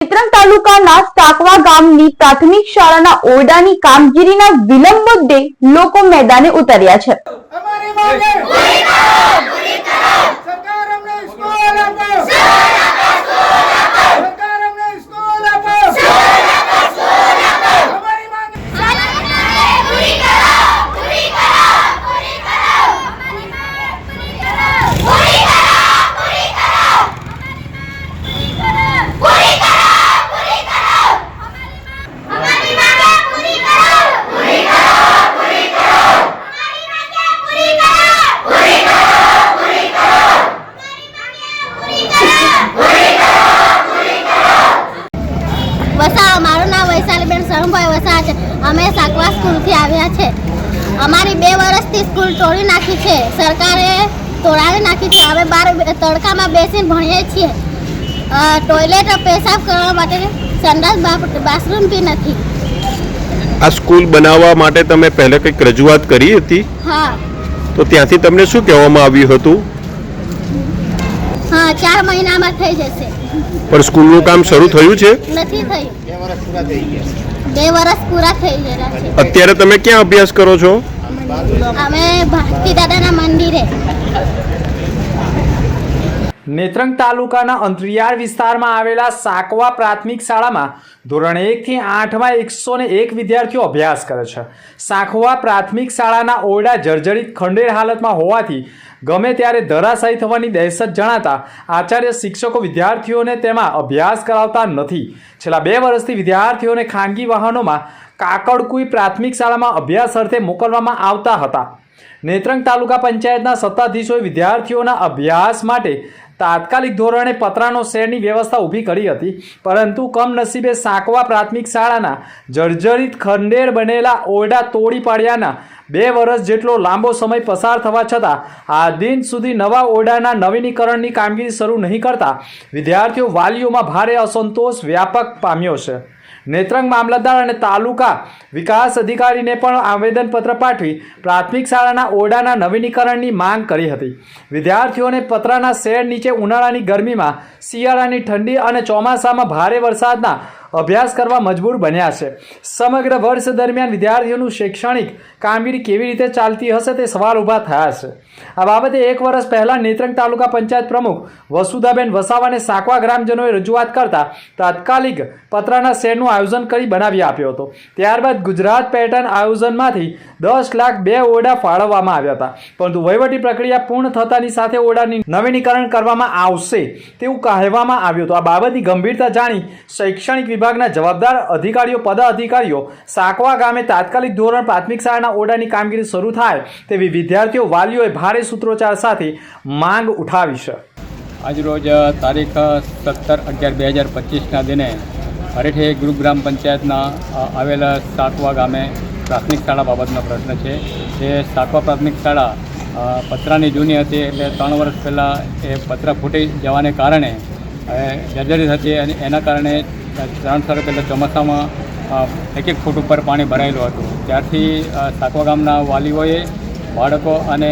નેત્રંગ તાલુકાના સાકવા ગામની પ્રાથમિક શાળાના ઓરડાની કામગીરીના વિલંબ મુદ્દે લોકો મેદાને ઉતર્યા છે। અમારી માંગે પૂરી કરો, પૂરી કરો। સરકાર અમને સ્કૂલ આપો, સ્કૂલ આપો, સ્કૂલ આપો। સરકાર અમને સ્કૂલ આપો, સ્કૂલ આપો, સ્કૂલ આપો। અમારી માંગે પૂરી કરો, પૂરી કરો, પૂરી કરો। અમારી માંગે પૂરી કરો, પૂરી કરો, પૂરી કરો। પૂરી કરો, પૂરી કરો, પૂરી કરો। અમારી માંગે પૂરી કરો, પૂરી કરો, પૂરી કરો। અમારી માંગે પૂરી કરો, પૂરી કરો, પૂરી કરો। અમારી માંગે પૂરી કરો, પૂરી કરો, પૂરી કરો। વસા મારું નામ વૈશાલીબેન શરણભાઈ વસા છે। અમે સાકવા સ્કૂલથી આવ્યા છે। અમારી 2 વર્ષથી સ્કૂલ તોડી નાખી છે, સરકારે તોડાવી નાખી છે। અમે બહાર તડકામાં બેસીને ભણીએ છીએ। ટોયલેટ પેશાબ કરવા માટે સંડાસ બાથરૂમ બી નથી। આ સ્કૂલ બનાવવા માટે તમે પહેલા કંઈક રજૂઆત કરી હતી? હા તો ત્યાંથી તમને શું કહેવામાં આવ્યું હતું? હા 4 મહિનામાં થઈ જશે। પણ સ્કૂલનું કામ શરૂ થયું છે? નથી થયું। 2 વર્ષ પૂરા થઈ ગયા છે। અત્યારે તમે ક્યાં અભ્યાસ કરો છો? અમે ભારતી દાદાના મંદિરે। નેત્રંગ તાલુકાના અંતરિયાળ વિસ્તારમાં આવેલા સાકવા પ્રાથમિક શાળામાં ધોરણ 1 થી 8માં 101 વિદ્યાર્થીઓ અભ્યાસ કરે છે। સાકવા પ્રાથમિક શાળાના ઓરડા જર્જરિત ખંડેર હાલતમાં હોવાથી ગમે ત્યારે ધરાશાયી થવાની દહેશત જણાતા આચાર્ય શિક્ષકો વિદ્યાર્થીઓને તેમાં અભ્યાસ કરાવતા નથી। છેલ્લા 2 વર્ષથી વિદ્યાર્થીઓને ખાનગી વાહનોમાં કાકડકુઈ પ્રાથમિક શાળામાં અભ્યાસ અર્થે મોકલવામાં આવતા હતા। નેત્રંગ તાલુકા પંચાયતના સત્તાધીશોએ વિદ્યાર્થીઓના અભ્યાસ માટે તાત્કાલિક ધોરણે પતરાનો શેડની વ્યવસ્થા ઊભી કરી હતી, પરંતુ કમનસીબે સાકવા પ્રાથમિક શાળાના જર્જરિત ખંડેર બનેલા ઓરડા તોડી પાડ્યાના 2 વર્ષ જેટલો લાંબો સમય પસાર થવા છતાં આ દિન સુધી નવા ઓરડાના નવીનીકરણની કામગીરી શરૂ નહીં કરતા વિદ્યાર્થીઓ વાલીઓમાં ભારે અસંતોષ વ્યાપક પામ્યો છે। નેત્રંગ મામલતદાર અને તાલુકા વિકાસ અધિકારીને પણ આવેદનપત્ર પાઠવી પ્રાથમિક શાળાના ઓરડાના નવીનીકરણની માંગ કરી હતી। વિદ્યાર્થીઓને પતરાના શેડ નીચે ઉનાળાની ગરમીમાં, શિયાળાની ઠંડી અને ચોમાસામાં ભારે વરસાદના અભ્યાસ કરવા મજબૂર બન્યા છે। સમગ્ર વર્ષ દરમિયાન વિદ્યાર્થીઓનું શૈક્ષણિક કામગીરી કેવી રીતે ચાલતી હશે તે સવાલ ઊભા થયા છે। આ બાબતે 1 વર્ષ પહેલાં નેત્રંગ તાલુકા પંચાયત પ્રમુખ વસુધાબેન વસાવાને સાકવા ગ્રામજનોએ રજૂઆત કરતા તાત્કાલિક પતરાના શેડનું આયોજન કરી બનાવી આપ્યો હતો। ત્યારબાદ ગુજરાત પેટર્ન આયોજનમાંથી 10 લાખ 2 ઓરડા ફાળવવામાં આવ્યા હતા, પરંતુ વહીવટી પ્રક્રિયા પૂર્ણ થતાની સાથે ઓરડાની નવીનીકરણ કરવામાં આવશે તેવું કહેવામાં આવ્યું હતું। આ બાબતની ગંભીરતા જાણી શૈક્ષણિક વિભાગના જવાબદાર અધિકારીઓ પદાધિકારીઓ સાકવા ગામે તાત્કાલિક ધોરણ પ્રાથમિક શાળાના ઓરડાની કામગીરી શરૂ થાય તેવી વિદ્યાર્થીઓ વાલીઓએ ભારે સૂત્રોચ્ચાર સાથે માંગ ઉઠાવી છે। આજરોજ તારીખ 17/11/2025ના દિને હરેઠે ગ્રુપ ગ્રામ પંચાયતના આવેલા સાકવા ગામે પ્રાથમિક શાળા બાબતનો પ્રશ્ન છે। એ સાકવા પ્રાથમિક શાળા પતરાની જૂની હતી, એટલે 3 વર્ષ પહેલાં એ પતરા ફૂટી જવાને કારણે જર્જરિત હતી અને એના કારણે 3 વર્ષ પહેલાં ચોમાસામાં 1 ફૂટ ઉપર પાણી ભરાયેલું હતું। ત્યારથી સાકવા ગામના વાલીઓએ, બાળકો અને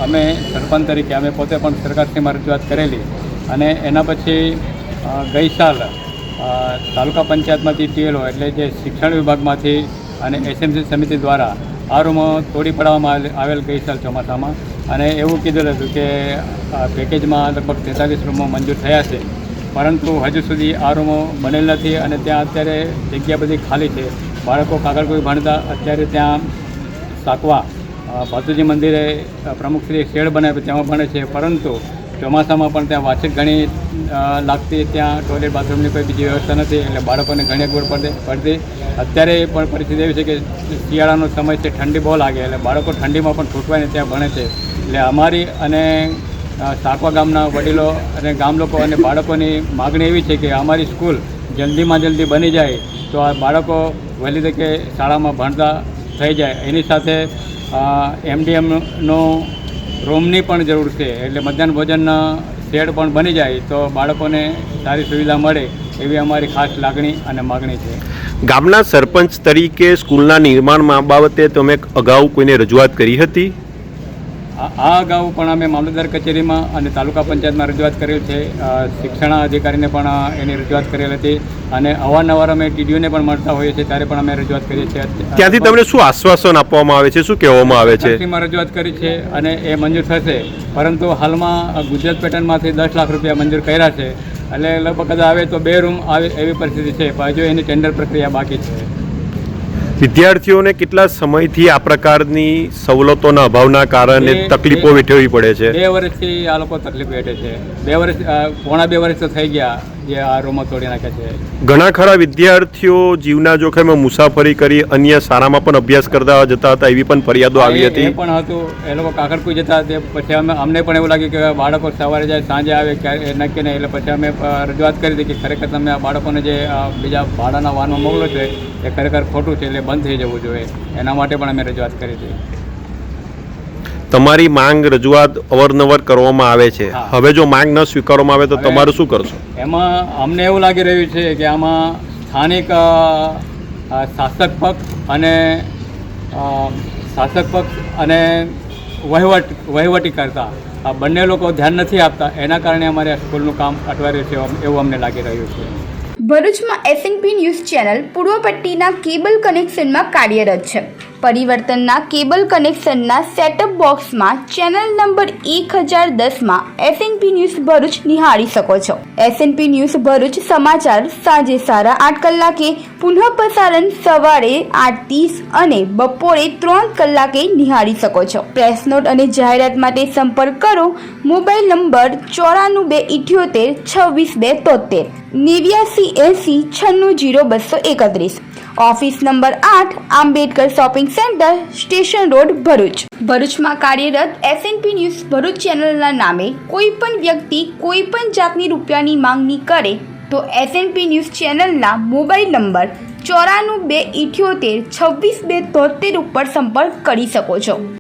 અમે સરપંચ તરીકે અમે પોતે પણ સરકારશ્રીમાં રજૂઆત કરેલી અને એના પછી ગઈ સાલ તાલુકા પંચાયતમાંથી TLO એટલે જે શિક્ષણ વિભાગમાંથી અને SMC સમિતિ દ્વારા આ રૂમો તોડી પાડવામાં આવેલ ગઈ સાલ ચોમાસામાં, અને એવું કીધેલું હતું કે પેકેજમાં લગભગ 43 રૂમો મંજૂર થયા છે, પરંતુ હજુ સુધી આ રૂમો બનેલ નથી અને ત્યાં અત્યારે જગ્યા બધી ખાલી છે। બાળકો કાકડકુઈ ભણતા અત્યારે ત્યાં સાકવા ભાતુજી મંદિરે પ્રમુખશ્રી શેડ બનાવે તેમાં ભણે છે, પરંતુ ચોમાસામાં પણ ત્યાં વાંચક ઘણી લાગતી, ત્યાં ટોયલેટ બાથરૂમની કોઈ બીજી વ્યવસ્થા નથી, એટલે બાળકોને ઘણી અગવડ પડતી। અત્યારે પણ પરિસ્થિતિ એવી છે કે શિયાળાનો સમય છે, ઠંડી બહુ લાગે, એટલે બાળકો ઠંડીમાં પણ છૂટવાઈને ત્યાં ભણે છે। એટલે અમારી અને સાકવા ગામના વડીલો અને ગામ લોકો અને બાળકોની માગણી એવી છે કે અમારી સ્કૂલ જલ્દીમાં જલ્દી બની જાય તો આ બાળકો વહેલી તકે શાળામાં ભણતા થઈ જાય। એની સાથે MDMનો રૂમની પણ જરૂર છે, એટલે મધ્યાહન ભોજનના શેડ પણ બની જાય તો બાળકોને સારી સુવિધા મળે એવી અમારી ખાસ લાગણી અને માગણી છે। ગામના સરપંચ તરીકે સ્કૂલના નિર્માણ બાબતે તમે અગાઉ કોઈને રજૂઆત કરી હતી? આ અગાઉ પણ અમે મામલતદાર કચેરીમાં અને તાલુકા પંચાયતમાં રજૂઆત કરેલ છે. શિક્ષણ અધિકારીને પણ એની રજૂઆત કરેલ હતી અને અવારનવાર અમે ટીડીઓને પણ મળતા હોઈએ છીએ, ત્યારે પણ અમે રજૂઆત કરીએ છીએ. ત્યાંથી તમને શું આશ્વાસન આપવામાં આવે છે, શું કહેવામાં આવે છે? માં રજૂઆત કરી છે અને એ મંજૂર થશે, પરંતુ હાલમાં ગુજરાત પેટર્નમાંથી 10 લાખ રૂપિયા મંજૂર કર્યા છે. એટલે લગભગ કદાચ આવે તો 2 રૂમ આવે એવી પરિસ્થિતિ છે, પણ હજુ એની ટેન્ડર પ્રક્રિયા બાકી છે. વિદ્યાર્થીઓને કેટલા સમયથી આ પ્રકારની સવલતોના અભાવના કારણે તકલીફો વેઠવી પડે છે? 2 વર્ષથી આ લોકો તકલીફ વેઠે છે. 2 વર્ષ, પોણા 2 વર્ષ તો થઈ ગયા જે આ રૂમો તોડી નાખ્યા છે. ઘણા ખરા વિદ્યાર્થીઓ જીવના જોખમે મુસાફરી કરી અન્ય શાળામાં પણ અભ્યાસ કરતા જતા હતા, એવી પણ ફરિયાદો આવી હતી. એ પણ હતું. એ લોકો કાકડકુઈ જતા, તે પછી અમને પણ એવું લાગ્યું કે બાળકો સવારે જાય સાંજે આવે ક્યારે નક્કી નહીં. એટલે પછી અમે રજૂઆત કરી હતી કે ખરેખર તમે આ બાળકોને જે બીજા ભાડાના વાહનમાં મોકલો છો એ ખરેખર ખોટું છે, એટલે બંધ થઈ જવું જોઈએ. એના માટે પણ અમે રજૂઆત કરી હતી. તમારી માંગ રજૂઆત અવારનવાર કરવામાં આવે છે. હવે જો માંગ ન સ્વીકારવામાં આવે તો તમારું શું કરશો? એમાં અમને એવું લાગી રહ્યું છે કે આમાં સ્થાનિક શાસક પક્ષ અને વહીવટી કરતા આ બંને લોકો ધ્યાન નથી આપતા, એના કારણે અમારે આ સ્કૂલનું કામ અટવાઈ રહ્યું છે એવું અમને લાગી રહ્યું છે. ભરૂચમાં એસએનપી ન્યૂઝ ચેનલ પૂર્વ પટ્ટીના કેબલ કનેક્શનમાં કાર્યરત છે. પરિવર્તનના કેબલ કનેક્શનના સેટઅપ બોક્સમાં ચેનલ નંબર 1010માં એસએનપી ન્યૂઝ ભરૂચ નિહાળી શકો છો. એસએનપી ન્યૂઝ ભરૂચ સમાચાર સાંજે 8:30 કલાકે, પુનઃ પ્રસારણ સવારે 8:30 અને બપોરે 3 કલાકે નિહાળી શકો છો. પ્રેસ નોટ અને જાહેરાત માટે સંપર્ક કરો. Mobile number 9428762273 8980960231. Office number 8, Ambedkar shopping centre, station road, Bharuch. ભરૂચમાં કાર્યરત એસએનપી ન્યૂઝ ભરૂચ ચેનલના નામે કોઈ પણ વ્યક્તિ કોઈ પણ જાતની રૂપિયાની માંગણી કરે તો એસએનપી ન્યૂઝ ચેનલના મોબાઈલ નંબર 9428762273 ઉપર સંપર્ક કરી શકો છો.